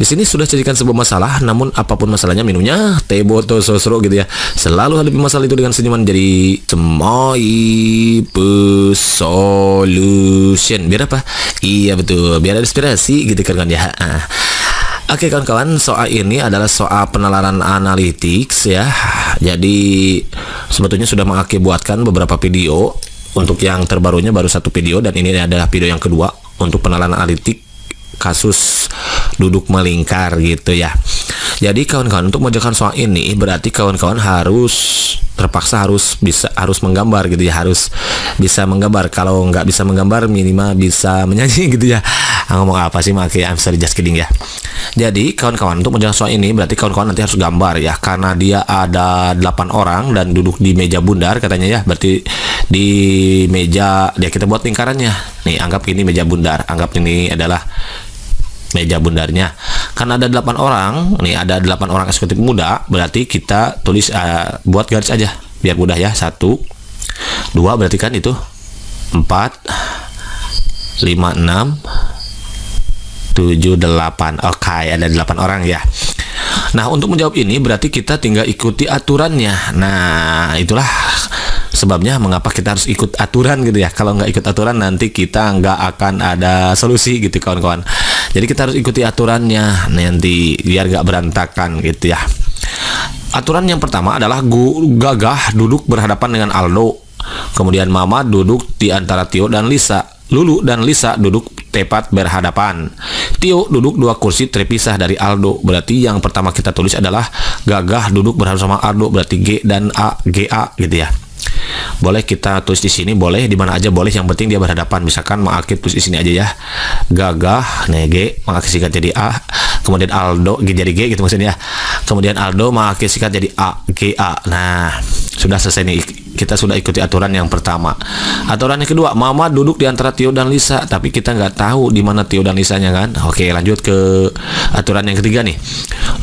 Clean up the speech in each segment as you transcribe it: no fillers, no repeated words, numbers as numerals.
Di sini sudah jadikan sebuah masalah, namun apapun masalahnya minumnya teh boto sosro gitu ya. Selalu hadapi masalah itu dengan senyuman, jadi semai solution. Biar apa? Iya betul, biar ada inspirasi gitu kan ya. Oke kawan-kawan, soal ini adalah soal penalaran analytics ya. Jadi sebetulnya sudah mengakibatkan beberapa video. Untuk yang terbarunya baru satu video, dan ini adalah video yang kedua untuk penalaran analitik kasus duduk melingkar gitu ya. Jadi kawan-kawan, untuk mengerjakan soal ini berarti kawan-kawan terpaksa harus menggambar gitu ya, harus bisa menggambar. Kalau nggak bisa menggambar minimal bisa menyanyi gitu ya. Ngomong apa sih, makanya I'm sorry just kidding ya. Jadi kawan-kawan, untuk mengerjakan soal ini berarti kawan-kawan nanti harus gambar ya, karena dia ada 8 orang dan duduk di meja bundar katanya ya. Berarti di meja dia kita buat lingkarannya. Nih, anggap ini meja bundar, anggap ini adalah meja bundarnya. Karena ada 8 orang, nih ada 8 orang eksekutif muda, berarti kita tulis buat garis aja biar mudah ya. 1 2 berarti kan itu 4 5 6 7 8. Oke, ada 8 orang ya. Nah, untuk menjawab ini berarti kita tinggal ikuti aturannya. Nah, itulah sebabnya mengapa kita harus ikut aturan gitu ya. Kalau nggak ikut aturan nanti kita nggak akan ada solusi gitu kawan-kawan. Jadi kita harus ikuti aturannya nanti biar nggak berantakan gitu ya. Aturan yang pertama adalah Gagah duduk berhadapan dengan Aldo. Kemudian Mama duduk di antara Tio dan Lisa. Lulu dan Lisa duduk tepat berhadapan. Tio duduk 2 kursi terpisah dari Aldo. Berarti yang pertama kita tulis adalah Gagah duduk berhadapan sama Aldo, berarti G dan A, GA gitu ya. Boleh kita tulis di sini, boleh di mana aja boleh, yang penting dia berhadapan. Misalkan Ma'akid tulis di sini aja ya. Gagah nih G, Ma'akid sikat jadi A, kemudian Aldo jadi G gitu maksudnya. Kemudian Aldo Ma'akid sikat jadi A, GA. Nah, sudah selesai nih. Kita sudah ikuti aturan yang pertama. Aturan yang kedua, Mama duduk di antara Tio dan Lisa, tapi kita nggak tahu di mana Tio dan Lisanya kan. Oke, lanjut ke aturan yang ketiga nih.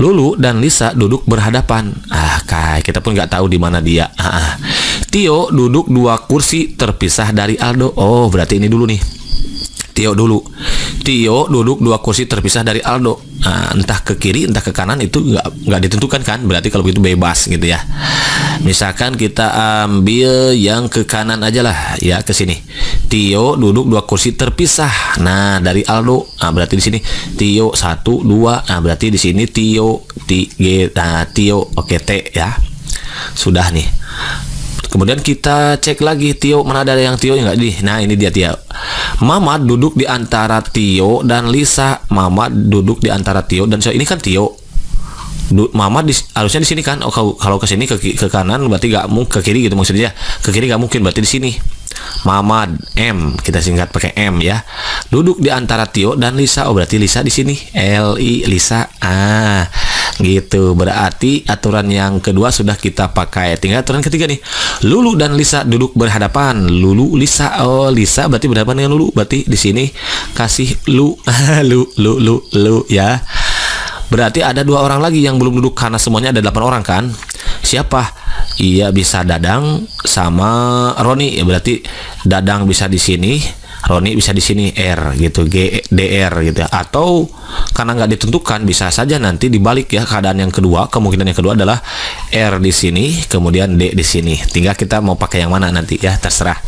Lulu dan Lisa duduk berhadapan. Kita pun nggak tahu di mana dia. Tio duduk 2 kursi terpisah dari Aldo. Oh, berarti ini dulu nih. Tio dulu. Tio duduk 2 kursi terpisah dari Aldo. Nah, entah ke kiri, entah ke kanan itu nggak ditentukan kan. Berarti kalau begitu bebas gitu ya. Misalkan kita ambil yang ke kanan aja lah ya, ke sini. Tio duduk 2 kursi terpisah. Nah, dari Aldo. Nah, berarti di sini Tio 1 2. Nah, berarti di sini Tio Tio. Oke, T ya. Sudah nih. Kemudian kita cek lagi Tio, mana ada yang Tio nggak di. Nah, ini dia Tio. Mama duduk di antara Tio dan Lisa. Mama duduk di antara Tio dan ini kan Tio. Mama harusnya di sini kan. Oh, kalau ke sini ke kanan berarti nggak mungkin, ke kiri gitu maksudnya. Ke kiri nggak mungkin, berarti di sini. Mama M, kita singkat pakai M ya. Duduk di antara Tio dan Lisa. Oh, berarti Lisa di sini. Lisa. Gitu. Berarti aturan yang kedua sudah kita pakai. Tinggal aturan ketiga nih. Lulu dan Lisa duduk berhadapan. Lulu, Lisa. Oh, Lisa berarti berhadapan dengan Lulu. Berarti di sini kasih lu. Lu ya. Berarti ada 2 orang lagi yang belum duduk karena semuanya ada 8 orang kan. Siapa? Iya, bisa Dadang sama Roni. Ya, berarti Dadang bisa di sini, Roni bisa di sini, R gitu, DR gitu ya. Atau karena nggak ditentukan, bisa saja nanti dibalik ya keadaan yang kedua. Kemungkinan yang kedua adalah R di sini, kemudian D di sini. Tinggal kita mau pakai yang mana nanti ya, terserah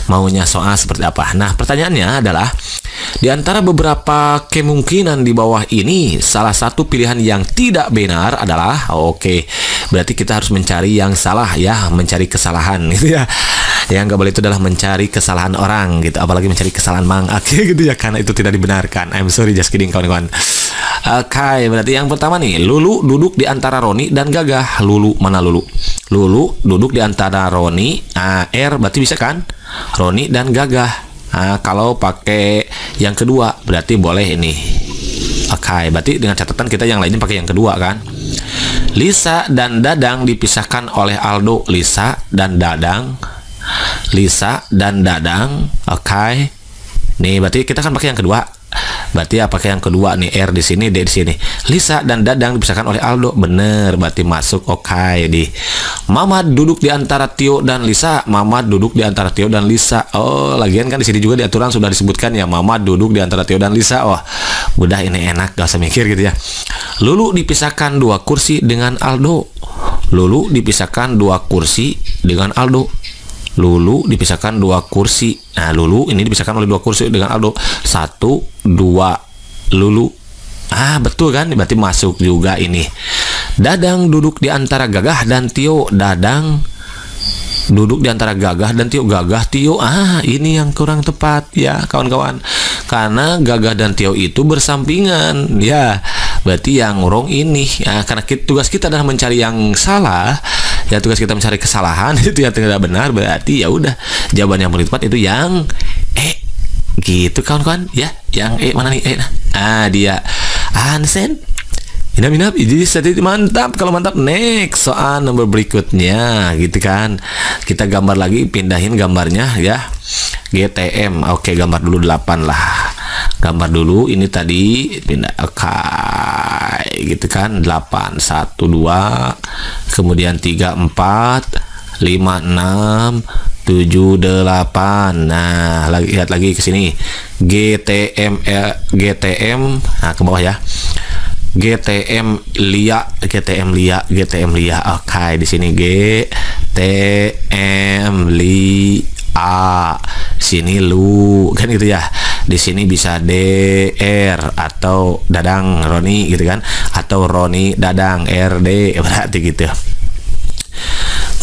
maunya soal seperti apa. Nah, pertanyaannya adalah di antara beberapa kemungkinan di bawah ini, salah satu pilihan yang tidak benar adalah berarti kita harus mencari yang salah ya, mencari kesalahan gitu ya. Yang nggak boleh itu adalah mencari kesalahan orang gitu, apalagi mencari kesalahan Mang Aki gitu ya, karena itu tidak dibenarkan. I'm sorry just kidding kawan-kawan. Oke, berarti yang pertama nih, Lulu duduk di antara Roni dan Gagah. Lulu, mana Lulu? Lulu duduk di antara Roni, R berarti bisa kan? Roni dan Gagah. Kalau pakai yang kedua berarti boleh ini. Oke, berarti dengan catatan kita yang lainnya pakai yang kedua kan. Lisa dan Dadang dipisahkan oleh Aldo. Lisa dan Dadang. Oke. Nih berarti kita kan pakai yang kedua. Berarti apakah yang kedua nih, R di sini, D di sini. Lisa dan Dadang dipisahkan oleh Aldo. Bener, berarti masuk. Oke, di Mamat duduk di antara Tio dan Lisa. Mamat duduk di antara Tio dan Lisa. Oh, lagian kan di sini juga di aturan sudah disebutkan ya, Mamat duduk di antara Tio dan Lisa. Oh, udah ini enak, gak usah mikir gitu ya. Lulu dipisahkan 2 kursi dengan Aldo. Lulu dipisahkan 2 kursi dengan Aldo. Lulu dipisahkan 2 kursi. Nah, Lulu ini dipisahkan oleh 2 kursi dengan Aldo. 1, 2, Lulu. Ah, betul kan? Berarti masuk juga ini. Dadang duduk di antara Gagah dan Tio. Dadang duduk di antara Gagah dan Tio. Gagah, Tio. Ah, ini yang kurang tepat ya, kawan-kawan. Karena Gagah dan Tio itu bersampingan. Ya, berarti yang wrong ini. Ya, karena tugas kita adalah mencari yang salah. Ya, tugas kita mencari kesalahan itu yang tidak benar, berarti ya udah jawaban yang paling tepat itu yang gitu kawan-kawan ya. Yang mana nih? Nah, dia Hansen. Minap, jadi mantap. Kalau mantap, next soal nomor berikutnya gitu kan. Kita gambar lagi, pindahin gambarnya ya. GTM. Oke, gambar dulu 8 lah. Gambar dulu ini tadi pindah. Oke, gitu kan. 8 1 2 kemudian 3 4 5 6 7 8. Nah, lihat lagi ke sini. GTM nah ke bawah ya. GTM Lia. Oke, di sini GTM Lia. Sini Lu kan gitu ya. Di sini bisa DR atau Dadang Roni gitu kan, atau Roni Dadang RD, berarti gitu.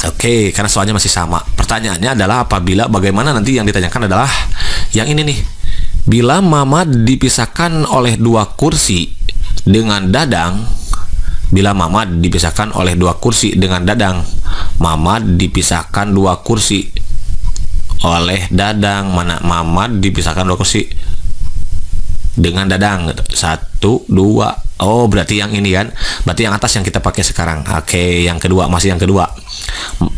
Oke, karena soalnya masih sama. Pertanyaannya adalah apabila, bagaimana nanti yang ditanyakan adalah yang ini nih. Bila Mamat dipisahkan oleh 2 kursi dengan Dadang. Bila Mamat dipisahkan oleh 2 kursi dengan Dadang. Mamat dipisahkan 2 kursi oleh Dadang. Mana Mamat dipisahkan 2 kursi dengan Dadang. 1 2. Oh, berarti yang ini kan. Berarti yang atas yang kita pakai sekarang. Oke, yang kedua, masih yang kedua.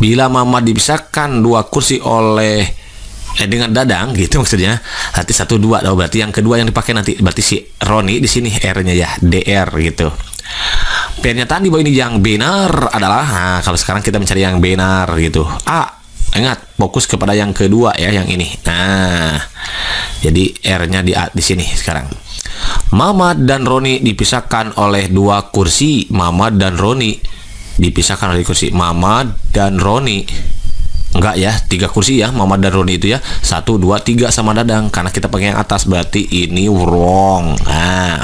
Bila Mamat dipisahkan 2 kursi oleh dengan Dadang gitu maksudnya. Nanti 1 2. Oh, berarti yang kedua yang dipakai nanti. Berarti si Roni di sini R-nya ya, DR gitu. Pernyataan di bawah ini yang benar adalah, nah, kalau sekarang kita mencari yang benar gitu. A. Ingat, fokus kepada yang kedua ya, yang ini. Nah, jadi R-nya di sini sekarang. Mamat dan Roni dipisahkan oleh 2 kursi. Mamat dan Roni dipisahkan oleh kursi. Mamat dan Roni. Enggak ya, 3 kursi ya, Mamat dan Roni itu ya. 1 2 3 sama Dadang. Karena kita pakai yang atas, berarti ini wrong. Nah,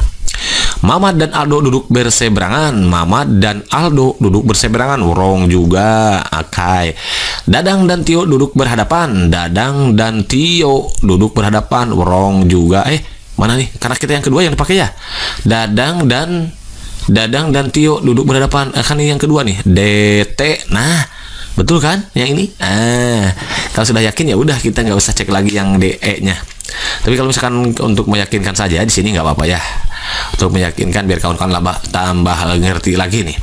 Mamat dan Aldo duduk berseberangan. Mamat dan Aldo duduk berseberangan. Wrong juga. Oke. Dadang dan Tio duduk berhadapan. Dadang dan Tio duduk berhadapan. Wrong juga. Mana nih? Karena kita yang kedua yang dipakai ya. Dadang dan Tio duduk berhadapan. Kan ini yang kedua nih. DT. Nah, betul kan? Yang ini. Kalau sudah yakin ya udah, kita nggak usah cek lagi yang DE-nya. Tapi kalau misalkan untuk meyakinkan saja di sini nggak apa-apa ya. Untuk meyakinkan biar kawan-kawan tambah ngerti lagi nih.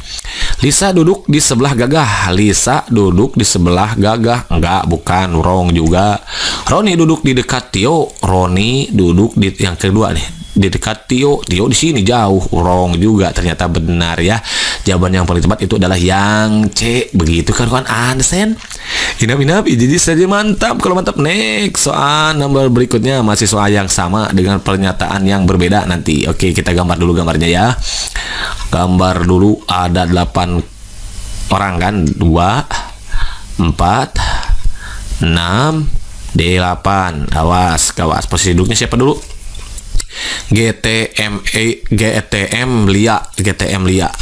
Lisa duduk di sebelah Gagah. Lisa duduk di sebelah Gagah. Enggak, bukan, wrong juga. Roni duduk di dekat Tio. Roni duduk di yang kedua nih, di dekat Tio. Tio di sini jauh. Wrong juga, ternyata benar ya. Jawaban yang paling tepat itu adalah yang C. Begitu kan kawan, understand? Inap, jadi saja mantap. Kalau mantap, next soal nomor berikutnya masih soal yang sama dengan pernyataan yang berbeda nanti. Oke, kita gambar dulu gambarnya ya. Gambar dulu, ada 8 orang kan, 2 4 6 8. Awas, posisi duduknya siapa dulu? GTM Lia.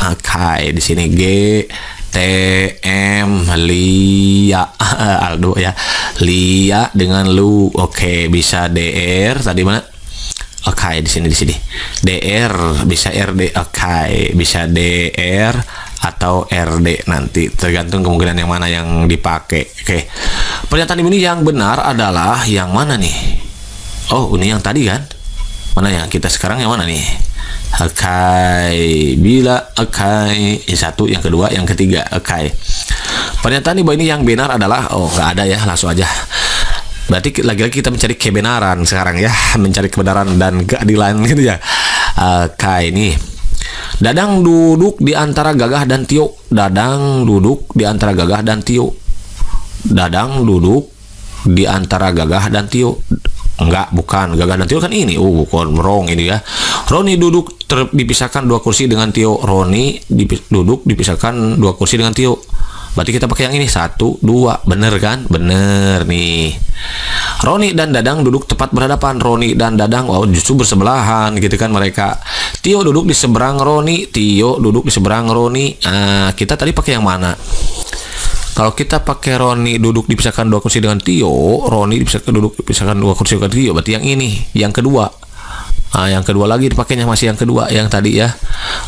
Oke, di sini GTM Lia. Aldo ya. Lia dengan Lu. Oke, bisa DR tadi mana? Oke, di sini DR, bisa RD. Oke, bisa DR atau RD nanti, tergantung kemungkinan yang mana yang dipakai. Oke. Pernyataan ini yang benar adalah yang mana nih? Oh, ini yang tadi kan? Mana yang kita sekarang yang mana nih? Yang satu, yang kedua, yang ketiga. Pernyataan di bawah ini yang benar adalah, oh nggak ada ya, langsung aja. Berarti lagi-lagi kita mencari kebenaran sekarang ya, mencari kebenaran dan keadilan gitu ya. Kayak ini. Dadang duduk di antara Gagah dan Tio. Dadang duduk di antara Gagah dan Tio. Dadang duduk di antara Gagah dan Tio. Enggak, bukan. Gagah dan Tio kan ini. Bukan, wrong ini ya. Roni duduk dipisahkan 2 kursi dengan Tio. Roni duduk dipisahkan 2 kursi dengan Tio. Berarti kita pakai yang ini 1, 2. Bener kan? Bener nih. Roni dan Dadang duduk tepat berhadapan. Roni dan Dadang, justru bersebelahan gitu kan mereka. Tio duduk di seberang Roni. Tio duduk di seberang Roni. Kita tadi pakai yang mana? Kalau kita pakai Roni duduk dipisahkan 2 kursi dengan Tio, Roni dipisahkan 2 kursi dengan Tio, berarti yang ini, yang kedua. Yang kedua lagi dipakainya masih yang kedua, yang tadi ya.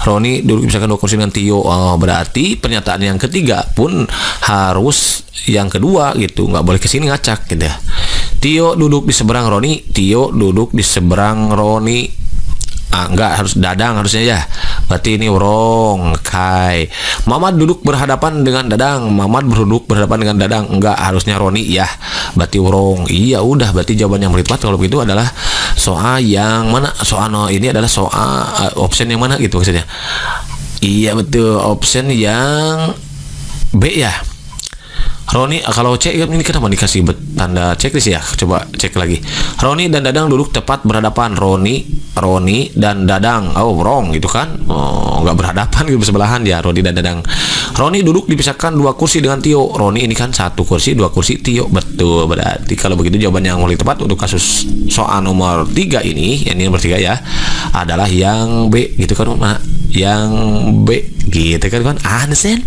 Roni duduk dipisahkan 2 kursi dengan Tio. Berarti pernyataan yang ketiga pun harus yang kedua gitu, nggak boleh kesini ngacak gitu ya. Tio duduk di seberang Roni. Tio duduk di seberang Roni. Enggak, harus Dadang harusnya ya. Berarti ini wrong. Kai. Mamad duduk berhadapan dengan Dadang. Mamad duduk berhadapan dengan Dadang. Enggak, harusnya Roni ya. Berarti wrong. Iya, udah. Berarti jawaban yang tepat kalau begitu adalah soal yang mana? Soal ini adalah soal option yang mana gitu maksudnya. Iya, betul. Option yang B ya. Roni, kalau C ini kenapa dikasih tanda checklist ya? Coba cek lagi. Roni dan Dadang duduk tepat berhadapan. Roni dan Dadang. Wrong gitu kan? Nggak berhadapan gitu, bersebelahan ya. Roni dan Dadang. Roni duduk dipisahkan 2 kursi dengan Tio. Roni ini kan 1 kursi, 2 kursi Tio. Betul. Berarti kalau begitu jawaban yang paling tepat untuk kasus soal nomor 3 ini, yang ini nomor 3 ya, adalah yang B gitu kan? Yang B gitu kan? Understand?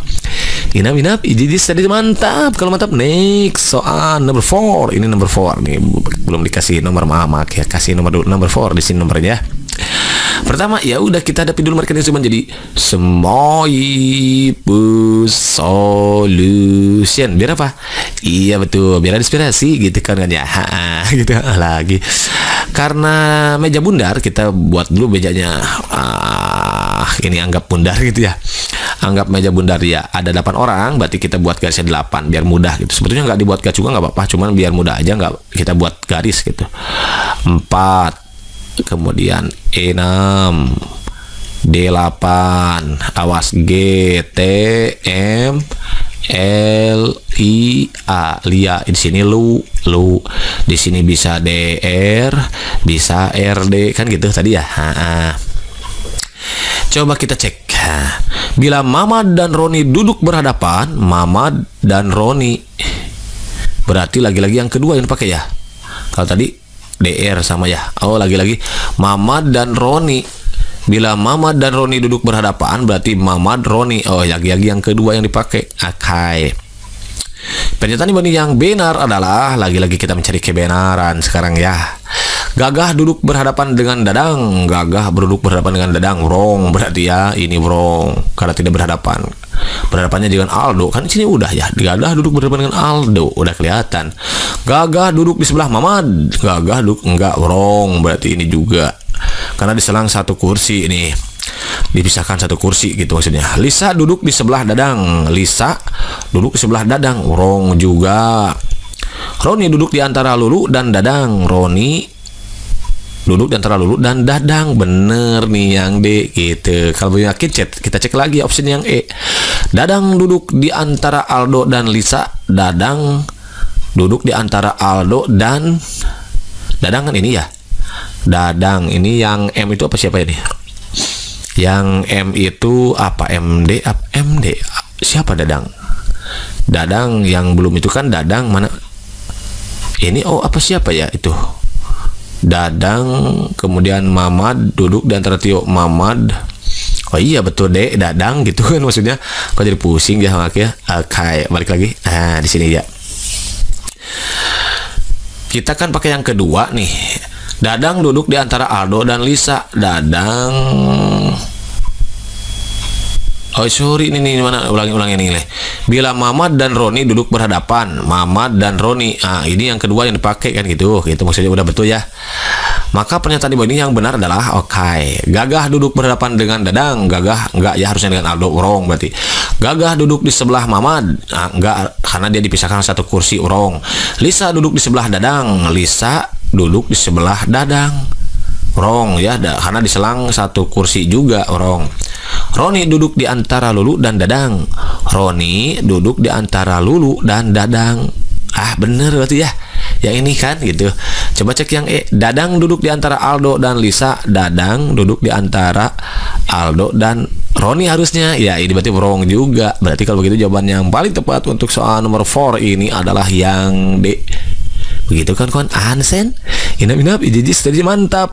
Inap, jadi tadi mantap. Kalau mantap, next soal number 4. Ini number 4 nih, belum dikasih nomor, maaf ya, kasih nomor 4 di sini nomornya. Pertama, ya udah kita hadapi dulu mereka yang jadi solution. Biar apa? Iya betul, biar ada inspirasi gitu kan ya. Gitu lagi. Karena meja bundar, kita buat dulu mejanya. Ini anggap bundar gitu ya. Anggap meja bundar ya, ada 8 orang, berarti kita buat garisnya 8 biar mudah gitu. Sebetulnya nggak dibuat garis juga nggak apa-apa, cuman biar mudah aja nggak kita buat garis gitu. 4, kemudian E6, D8, awas G, T, M, L, I, A, lia. Di sini lu, di sini bisa DR, bisa RD kan gitu tadi ya. Coba kita cek. Bila Mamad dan Roni duduk berhadapan, Mamad dan Roni, berarti lagi-lagi yang kedua yang dipakai ya. Kalau tadi DR sama ya. Lagi-lagi Mamad dan Roni. Bila Mamad dan Roni duduk berhadapan, berarti Mamad Roni. Lagi-lagi yang kedua yang dipakai. Akai. Pernyataan yang benar adalah, lagi-lagi kita mencari kebenaran sekarang ya. Gagah duduk berhadapan dengan Dadang. Gagah duduk berhadapan dengan Dadang. Wrong berarti ya, ini wrong karena tidak berhadapan. Berhadapannya dengan Aldo. Kan di sini udah ya. Gagah duduk berhadapan dengan Aldo, udah kelihatan. Gagah duduk di sebelah Mamad. Gagah duduk, enggak, wrong berarti ini juga. Karena diselang 1 kursi ini. Dipisahkan 1 kursi gitu maksudnya. Lisa duduk di sebelah Dadang. Lisa duduk di sebelah Dadang. Wrong juga. Roni duduk di antara Lulu dan Dadang. Roni duduk di antara Lulu dan Dadang. Bener nih yang D gitu. Kalau belum yakin kita cek lagi opsi yang E. Dadang duduk di antara Aldo dan Lisa. Dadang duduk di antara Aldo dan Dadang kan ini ya. Dadang ini yang M itu apa, siapa ini? Yang M itu apa? MD apa? MD siapa? Dadang. Dadang yang belum itu kan Dadang mana? Ini apa siapa ya itu? Dadang, kemudian Mamad duduk di antara Tio. Mamad. Iya betul deh, Dadang gitu kan maksudnya. Kok jadi pusing ya makanya. Kayak balik lagi. Di sini ya. Kita kan pakai yang kedua nih. Dadang duduk di antara Aldo dan Lisa. Dadang. Sorry ini mana, ulangi ini. Bila Mamad dan Roni duduk berhadapan. Mamad dan Roni. Ini yang kedua yang dipakai kan gitu. Gitu maksudnya udah betul ya. Maka pernyataan di bawah ini yang benar adalah oke. Gagah duduk berhadapan dengan Dadang. Gagah enggak ya, harusnya dengan Aldo, wrong berarti. Gagah duduk di sebelah Mamad. Enggak, karena dia dipisahkan satu kursi, wrong. Lisa duduk di sebelah Dadang. Lisa duduk di sebelah Dadang, wrong ya, karena diselang satu kursi juga, wrong. Roni duduk di antara Lulu dan Dadang. Roni duduk di antara Lulu dan Dadang. Bener berarti ya. Yang ini kan gitu. Coba cek yang E. Dadang duduk di antara Aldo dan Lisa. Dadang duduk di antara Aldo dan Roni harusnya. Ya, ini berarti wrong juga. Berarti kalau begitu jawaban yang paling tepat untuk soal nomor 4 ini adalah yang D. Begitu kan kawan? Ansen. Inap-inap, ijijis tadi mantap.